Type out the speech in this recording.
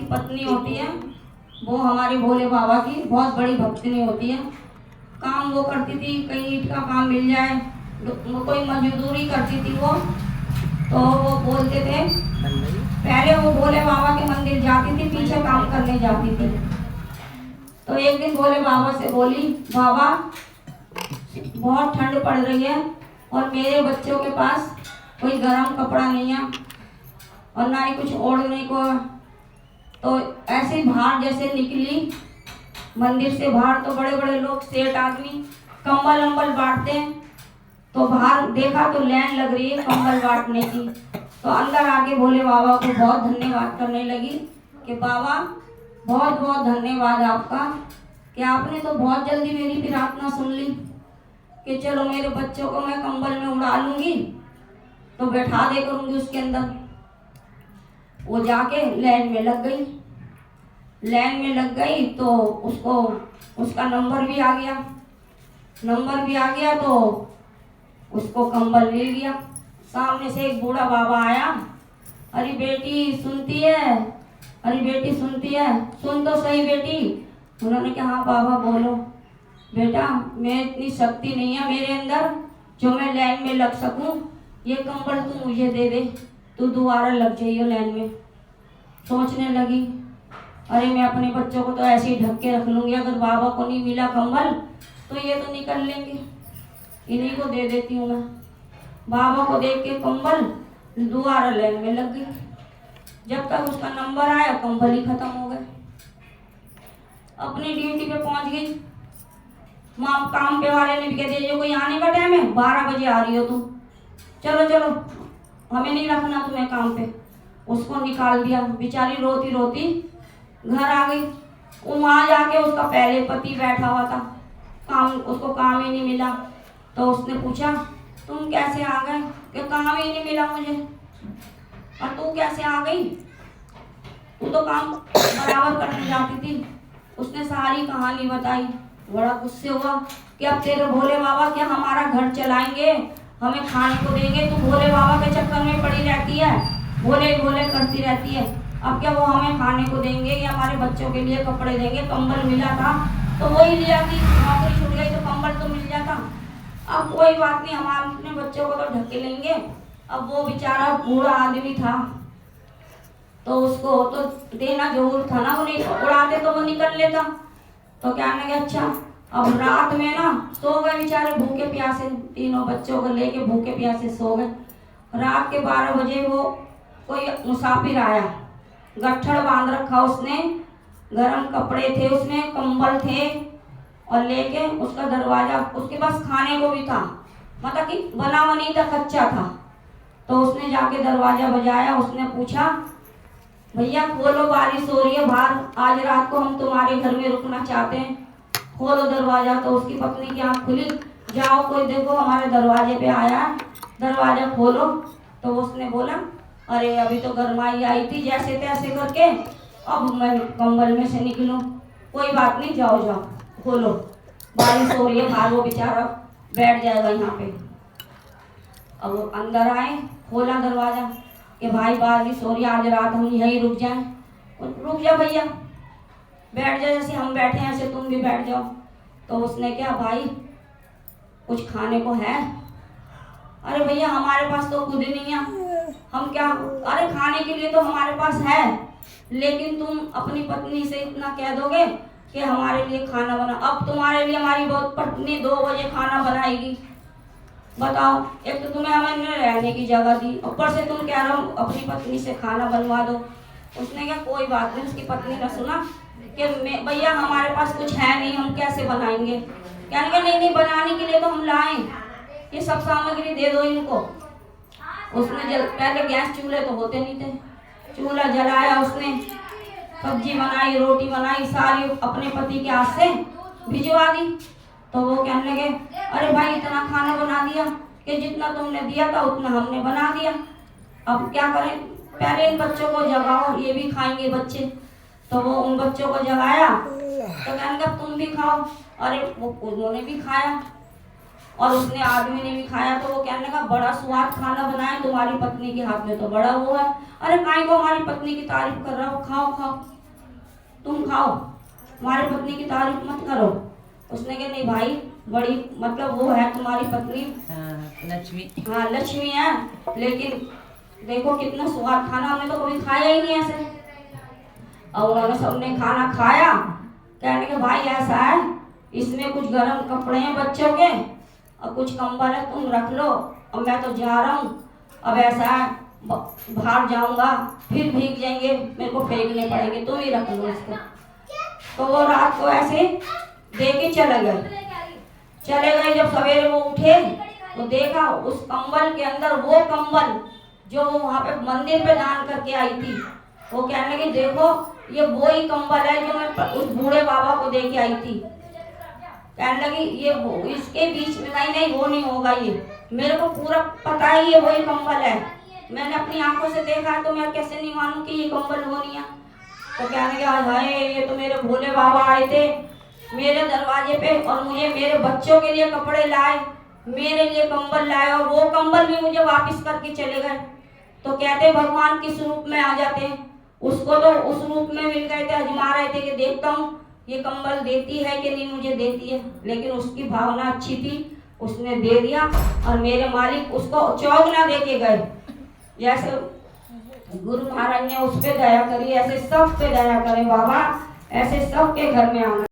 सी पत्नी होती है, वो हमारे भोले बाबा की बहुत बड़ी भक्तिनी होती है। काम वो करती थी, कहीं ईंट का काम मिल जाए, कोई मजदूरी करती थी वो, तो वो बोलते थे, पहले वो भोले बाबा के मंदिर जाती थी, पीछे काम करने जाती थी। तो एक दिन भोले बाबा से बोली, बाबा बहुत ठंड पड़ रही है और मेरे बच्चों के पास कोई गर्म कपड़ा नहीं है और ना ही कुछ ओढ़ने को। तो ऐसे ही बाहर जैसे निकली मंदिर से बाहर, तो बड़े बड़े लोग, सेठ आदमी कंबल अंबल बांटते हैं, तो बाहर देखा तो लाइन लग रही है कंबल बांटने की। तो अंदर आके भोले बाबा को बहुत धन्यवाद करने लगी कि बाबा बहुत बहुत धन्यवाद आपका कि आपने तो बहुत जल्दी मेरी प्रार्थना सुन ली कि चलो मेरे बच्चों को मैं कंबल में उड़ा लूंगी, तो बैठा दे करूंगी उसके अंदर। वो जाके लाइन में लग गई। लाइन में लग गई तो उसको उसका नंबर भी आ गया। नंबर भी आ गया तो उसको कंबल मिल गया। सामने से एक बूढ़ा बाबा आया, अरे बेटी सुनती है, अरे बेटी सुनती है, सुन तो सही बेटी। उन्होंने कहा हाँ बाबा बोलो। बेटा मैं इतनी शक्ति नहीं है मेरे अंदर जो मैं लाइन में लग सकूं, ये कंबल तू मुझे दे दे, तू दोबारा लग जाइए लाइन में। सोचने लगी, अरे मैं अपने बच्चों को तो ऐसे ही ढक के रख लूंगी, अगर बाबा को नहीं मिला कंबल तो ये तो निकल लेंगे, इन्हीं को दे देती हूँ मैं। बाबा को देख के कंबल दोबारा लाइन में लग गई। जब तक उसका नंबर आया कंबल ही खत्म हो गए। अपनी ड्यूटी पे पहुंच गई। माँ काम पे वाले ने भी कह दिया, जो कोई आने का टाइम है 12 बजे आ रही हो तुम, चलो चलो हमें नहीं रखना तुम्हें काम पे। उसको निकाल दिया। बेचारी रोती रोती घर आ गई। वहाँ जाके उसका पहले पति बैठा हुआ था, उसको काम ही नहीं मिला। तो उसने पूछा तुम कैसे आ गए? कि काम ही नहीं मिला मुझे। और तू कैसे आ गई? तू तो काम बराबर करने जाती थी। उसने सारी कहानी बताई। बड़ा गुस्से हुआ कि अब तेरे भोले बाबा क्या हमारा घर चलाएंगे, हमें खाने को देंगे? तू भोले बाबा के चक्कर में पड़ी रहती है, भोले भोले करती रहती है। अब क्या वो हमें खाने को देंगे या हमारे बच्चों के लिए कपड़े देंगे? कंबल मिला था तो वही लिया थी, नौकरी छूट गई तो कंबल तो मिल जाता। अब कोई बात नहीं, हम अपने बच्चों को तो ढके लेंगे। अब वो बेचारा बूढ़ा आदमी था तो उसको तो देना जरूर था ना, वो नहीं उड़ाते तो वो निकल लेता। तो क्या लगे, अच्छा अब रात में ना सो गए बेचारे भूखे प्यासे, तीनों बच्चों को लेके भूखे प्यासे सो गए। रात के 12 बजे वो कोई मुसाफिर आया, गट्ठड़ बांध रखा उसने, गरम कपड़े थे उसमें, कंबल थे, और लेके उसका दरवाजा, उसके पास खाने को भी था, मतलब कि बना हुआ नहीं था, कच्चा था। तो उसने जाके दरवाजा बजाया। उसने पूछा भैया खोलो, बारिश हो रही है बाहर, आज रात को हम तुम्हारे घर में रुकना चाहते हैं, खोलो दरवाजा। तो उसकी पत्नी की आँख खुली, जाओ कोई देखो हमारे दरवाजे पे आया है, दरवाजा खोलो। तो उसने बोला अरे अभी तो गरमाई आई थी जैसे तैसे करके, अब मैं कंबल में से निकलूं? कोई बात नहीं, जाओ जाओ खोलो, बारिश हो रही है बाहर। वो बेचारा बैठ जाएगा यहाँ पे। अब वो अंदर आए, खोला दरवाजा कि भाई बारिश हो रही है, आज रात हम यहीं रुक जाएं। रुक जा भैया, बैठ जा, जैसे हम बैठे हैं ऐसे तुम भी बैठ जाओ। तो उसने क्या, भाई कुछ खाने को है? अरे भैया हमारे पास तो खुद ही नहीं है, हम क्या, अरे खाने के लिए तो हमारे पास है, लेकिन तुम अपनी पत्नी से इतना कह दोगे कि हमारे लिए खाना बना। अब तुम्हारे लिए हमारी बहुत पत्नी 2 बजे खाना बनाएगी, बताओ। एक तो तुम्हें हमने रहने की जगह दी, ऊपर से तुम कह रहे हो अपनी पत्नी से खाना बनवा दो। उसने क्या, कोई बात नहीं। उसकी पत्नी ने सुना कि भैया हमारे पास कुछ है नहीं, हम कैसे बनाएंगे? कहने का नहीं नहीं, बनाने के लिए तो हम लाएं, ये सब सामग्री दे दो इनको। उसने पहले गैस चूल्हे तो होते नहीं थे, चूल्हा जलाया उसने, सब्जी बनाई, रोटी बनाई, सारी अपने पति के हाथ से भिजवा दी। तो वो कहने लगे अरे भाई इतना खाना बना दिया कि जितना तुमने दिया था उतना हमने बना दिया, अब क्या करें? पहले इन बच्चों को जगाओ, ये भी खाएंगे बच्चे। तो वो उन बच्चों को जगाया, तो कहने लगा तुम भी खाओ। अरे वो उन्होंने भी खाया और उसने आदमी ने भी खाया। तो वो कहने लगा बड़ा स्वाद खाना बनाया तुम्हारी पत्नी के हाथ में, तो बड़ा वो है। अरे काहे को हमारी पत्नी की तारीफ कर रहा हो, खाओ खाओ। तुम खाओ, तुम्हारी पत्नी की तारीफ मत करो। उसने कहा नहीं भाई, बड़ी मतलब वो है तुम्हारी पत्नी, लक्ष्मी। हाँ लक्ष्मी है, लेकिन देखो कितना स्वाद, खाना हमने तो कभी खाया ही नहीं ऐसे। और उन्होंने सबने खाना खाया, कहने के भाई ऐसा है, इसमें कुछ गर्म कपड़े हैं बच्चों के और कुछ कंबल है, तुम रख लो, और मैं तो जा रहा हूँ। अब ऐसा है, बाहर जाऊंगा फिर भीग जाएंगे, मेरे को फेंकने पड़ेंगे, तुम ही रख लो इसको। तो वो रात को ऐसे दे के चले गए। जब सवेरे वो उठे तो देखा उस कंबल के अंदर वो कंबल जो वो वहाँ पे मंदिर पे दान करके आई थी। वो कहने लगी देखो ये वो ही कंबल है जो मैं उस बूढ़े बाबा को दे के आई थी। कहने लगी ये इसके बीच में नहीं वो नहीं होगा, ये मेरे को पूरा पता है ये वही कंबल है, मैंने अपनी आंखों से देखा है, तो मैं कैसे नहीं मानूं कि ये कंबल वो नहीं है। तो कहने लगे हाय ये तो मेरे भोले बाबा आए थे मेरे दरवाजे पे और मुझे मेरे बच्चों के लिए कपड़े लाए, मेरे लिए कंबल लाए, और वो कंबल भी मुझे वापस करके चले गए। तो कहते भगवान किस रूप में आ जाते हैं, उसको तो उस रूप में मिल गए थे, अजमा रहे थे कि देखता हूँ ये कंबल देती है कि नहीं मुझे देती है। लेकिन उसकी भावना अच्छी थी, उसने दे दिया और मेरे मालिक उसको चौक ना दे के गए। जैसे गुरु महाराज ने उस पे दया करी, ऐसे सब पे दया करे बाबा, ऐसे सब के घर में आना।